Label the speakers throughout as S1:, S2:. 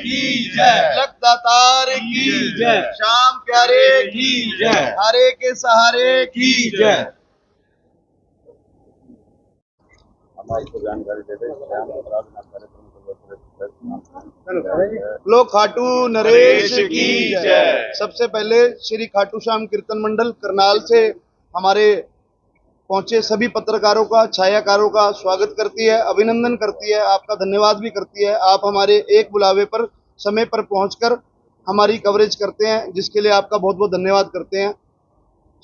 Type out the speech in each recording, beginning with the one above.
S1: की जय, लखदातार की जय, श्याम प्यारे की जय, हारे के सहारे की जय। जानकारी देते लो खाटू नरेश की जय। सबसे पहले श्री खाटू श्याम कीर्तन मंडल करनाल से हमारे पहुंचे सभी पत्रकारों का, छायाकारों का स्वागत करती है, अभिनंदन करती है, आपका धन्यवाद भी करती है। आप हमारे एक बुलावे पर समय पर पहुंचकर हमारी कवरेज करते हैं, जिसके लिए आपका बहुत बहुत धन्यवाद करते हैं।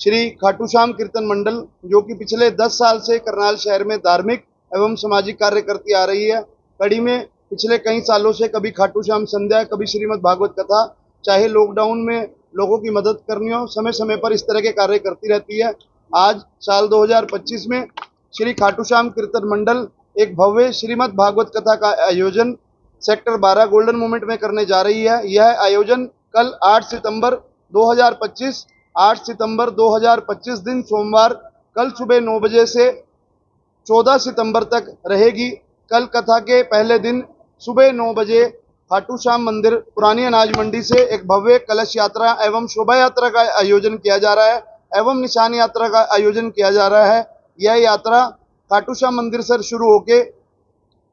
S1: श्री खाटू श्याम कीर्तन मंडल जो कि पिछले 10 साल से करनाल शहर में धार्मिक एवं सामाजिक कार्य करती आ रही है, कड़ी में पिछले कई सालों से कभी खाटू श्याम संध्या, कभी श्रीमद् भागवत कथा, चाहे लॉकडाउन में लोगों की मदद करनी हो, समय समय पर इस तरह के कार्य करती रहती है। आज साल 2025 में श्री खाटू श्याम कीर्तन मंडल एक भव्य श्रीमद् भागवत कथा का आयोजन सेक्टर 12 गोल्डन मोमेंट में करने जा रही है। यह आयोजन कल 8 सितंबर 2025 दिन सोमवार कल सुबह 9 बजे से 14 सितंबर तक रहेगी। कल कथा के पहले दिन सुबह 9 बजे खाटू श्याम मंदिर पुरानी अनाज मंडी से एक भव्य कलश यात्रा एवं शोभा यात्रा का आयोजन किया जा रहा है एवं निशान यात्रा का आयोजन किया जा रहा है। यह यात्रा खाटू श्याम मंदिर से शुरू होकर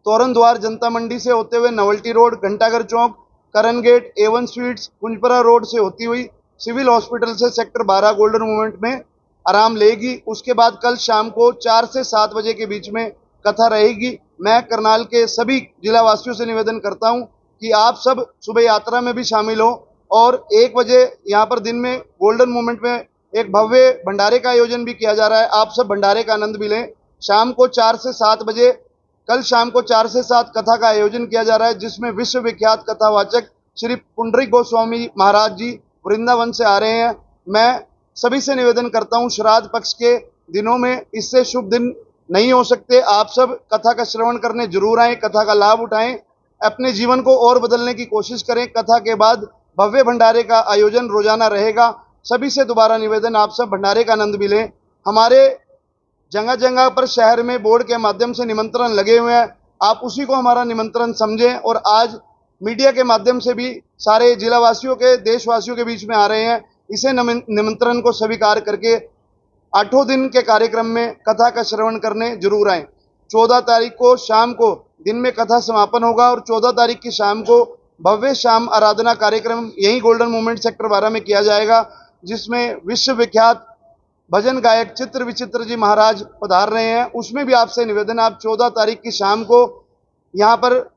S1: तोरण द्वार जनता मंडी से होते हुए नवल्टी रोड, घंटाघर चौक, करण गेट, A1 स्वीट्स, कुंजपरा रोड से होती हुई सिविल हॉस्पिटल से सेक्टर 12 गोल्डन मोमेंट में आराम लेगी। उसके बाद कल शाम को 4 से 7 बजे के बीच में कथा रहेगी। मैं करनाल के सभी जिला वासियों से निवेदन करता हूं कि आप सब सुबह यात्रा में भी शामिल हो और 1 बजे यहाँ पर दिन में गोल्डन मोमेंट में एक भव्य भंडारे का आयोजन भी किया जा रहा है। आप सब भंडारे का आनंद भी लें। शाम को 4 से 7 बजे कल शाम को 4 से 7 कथा का आयोजन किया जा रहा है, जिसमें विश्व विख्यात कथावाचक श्री पुंडरीक गोस्वामी महाराज जी वृंदावन से आ रहे हैं। मैं सभी से निवेदन करता हूं, श्राद्ध पक्ष के दिनों में इससे शुभ दिन नहीं हो सकते। आप सब कथा का श्रवण करने जरूर आएं, कथा का लाभ उठाएं, अपने जीवन को और बदलने की कोशिश करें। कथा के बाद भव्य भंडारे का आयोजन रोजाना रहेगा। सभी से दोबारा निवेदन, आप सब भंडारे का आनंद भी लें। हमारे जगह जगह पर शहर में बोर्ड के माध्यम से निमंत्रण लगे हुए हैं, आप उसी को हमारा निमंत्रण समझें और आज मीडिया के माध्यम से भी सारे जिलावासियों के, देशवासियों के बीच में आ रहे हैं। इसे निमंत्रण को स्वीकार करके 8 दिन के कार्यक्रम में कथा का श्रवण करने जरूर आए। 14 तारीख को शाम को दिन में कथा समापन होगा और 14 तारीख की शाम को भव्य शाम आराधना कार्यक्रम यही गोल्डन मोमेंट सेक्टर 12 में किया जाएगा, जिसमें विश्व विख्यात भजन गायक चित्र विचित्र जी महाराज पधार रहे हैं। उसमें भी आपसे निवेदन, आप 14 तारीख की शाम को यहाँ पर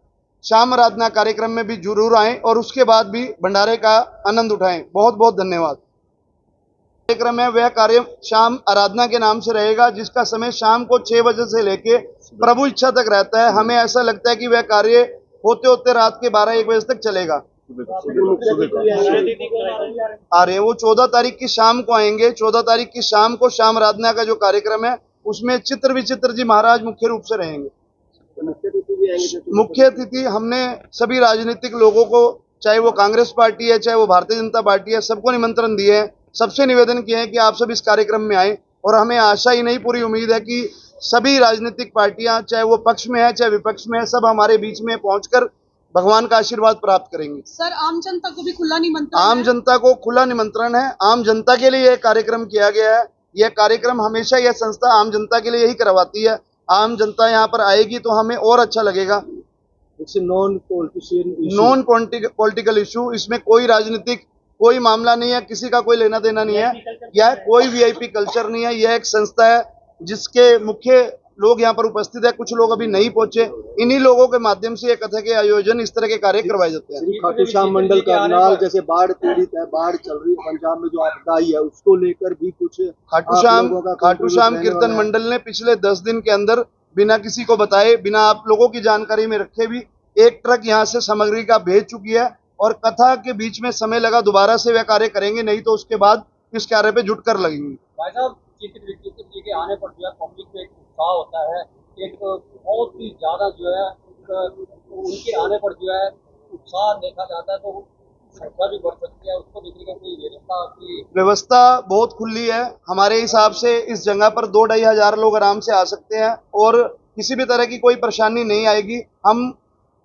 S1: शाम आराधना कार्यक्रम में भी जरूर आएं और उसके बाद भी भंडारे का आनंद उठाएं। बहुत बहुत धन्यवाद। कार्यक्रम है वह कार्य शाम आराधना के नाम से रहेगा, जिसका समय शाम को 6 बजे से लेके प्रभु इच्छा तक रहता है। हमें ऐसा लगता है कि वह कार्य होते होते रात के 12-1 बजे तक चलेगा। आ रहे हैं वो 14 तारीख की शाम को आएंगे। 14 तारीख की शाम को शाम आराधना का जो कार्यक्रम है उसमें चित्र विचित्र जी महाराज मुख्य रूप से रहेंगे। मुख्य अतिथि हमने सभी राजनीतिक लोगों को, चाहे वो कांग्रेस पार्टी है, चाहे वो भारतीय जनता पार्टी है, सबको निमंत्रण दिए हैं। सबसे निवेदन किए हैं कि आप सब इस कार्यक्रम में आए और हमें आशा ही नहीं पूरी उम्मीद है कि सभी राजनीतिक पार्टियां, चाहे वो पक्ष में है चाहे विपक्ष में है, सब हमारे बीच में पहुंचकर भगवान का आशीर्वाद प्राप्त करेंगे।
S2: सर, आम जनता को भी खुला निमंत्रण?
S1: आम जनता को खुला निमंत्रण है। आम जनता के लिए यह कार्यक्रम किया गया है। यह कार्यक्रम हमेशा यह संस्था आम जनता के लिए यही करवाती है। आम जनता यहाँ पर आएगी तो हमें और अच्छा लगेगा। नॉन पॉलिटिकल इशू, इसमें कोई राजनीतिक कोई मामला नहीं है, किसी का कोई लेना देना नहीं है, यह कोई वीआईपी कल्चर नहीं है। यह एक संस्था है जिसके मुख्य लोग यहाँ पर उपस्थित है। कुछ लोग अभी नहीं पहुंचे, इन्हीं लोगों के माध्यम से कथा के आयोजन इस तरह के कार्य करवाए जाते हैं।
S3: खाटू श्याम मंडल करनाल जैसे बाढ़ पीड़ित है, बाढ़ चल रही है पंजाब में, जो आपदा आई है उसको लेकर भी कुछ
S1: खाटू श्याम कीर्तन मंडल ने पिछले 10 दिन के अंदर बिना किसी को बताए, बिना आप लोगों की जानकारी में रखे भी 1 ट्रक यहाँ से सामग्री का भेज चुकी है और कथा के बीच में समय लगा, दोबारा से वह कार्य करेंगे, नहीं तो उसके बाद इस कार्य पे जुटकर लगेंगे।
S4: भाई साहब, चित्र विचित्र जी के आने पर जो है पब्लिक में एक उत्साह होता है, एक बहुत ही ज्यादा जो है उनके आने पर जो है उत्साह देखा जाता है, तो संख्या भी बढ़ सकती है। उसको देखने का कोई
S1: व्यवस्था बहुत खुली है। हमारे हिसाब से इस जगह पर 2-2.5 हजार लोग आराम से आ सकते हैं और किसी भी तरह की कोई परेशानी नहीं आएगी। हम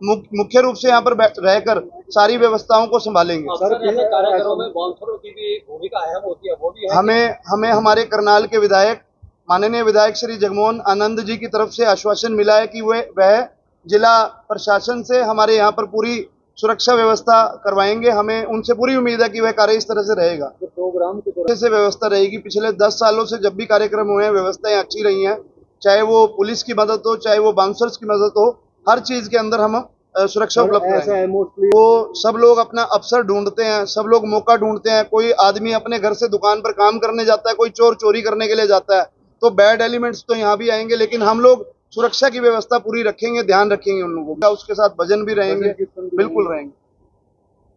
S1: मुख्य रूप से यहाँ पर रहकर सारी व्यवस्थाओं को संभालेंगे।
S4: अक्सर ऐसे कार्यक्रमों में बाउंसरों की भी भूमिका अहम होती है, वो भी है।
S1: हमें हमारे करनाल के विधायक माननीय विधायक श्री जगमोहन आनंद जी की तरफ से आश्वासन मिला है कि वह जिला प्रशासन से हमारे यहाँ पर पूरी सुरक्षा व्यवस्था करवाएंगे। हमें उनसे पूरी उम्मीद है कि वह कार्य इस तरह से रहेगा।
S3: प्रोग्राम की तरफ
S1: से व्यवस्था रहेगी। पिछले 10 सालों से जब भी कार्यक्रम हुए हैं व्यवस्थाएं अच्छी रही हैं, चाहे वो पुलिस की मदद हो, चाहे वो बाउंसर्स की मदद हो, हर चीज के अंदर हम सुरक्षा उपलब्ध
S3: ऐसा है मोस्टली
S1: वो सब लोग अपना अवसर ढूंढते हैं, सब लोग मौका ढूंढते हैं। कोई आदमी अपने घर से दुकान पर काम करने जाता है, कोई चोर चोरी करने के लिए जाता है, तो बैड एलिमेंट्स तो यहाँ भी आएंगे, लेकिन हम लोग सुरक्षा की व्यवस्था पूरी रखेंगे, ध्यान रखेंगे उन लोगों का। उसके साथ भजन भी रहेंगे, बिल्कुल रहेंगे।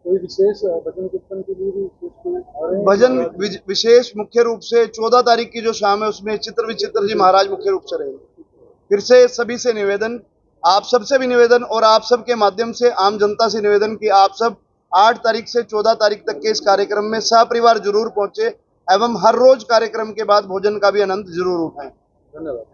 S3: कोई विशेष भजन कीर्तन के लिए भी
S1: भजन विशेष मुख्य रूप से 14 तारीख की जो शाम है उसमें चित्र विचित्र जी महाराज मुख्य रूप से रहेंगे। फिर से सभी से निवेदन, आप सबसे भी निवेदन और आप सब के माध्यम से आम जनता से निवेदन कि आप सब 8 तारीख से 14 तारीख तक के इस कार्यक्रम में सपरिवार जरूर पहुंचे एवं हर रोज कार्यक्रम के बाद भोजन का भी आनंद जरूर उठाएं।
S3: धन्यवाद।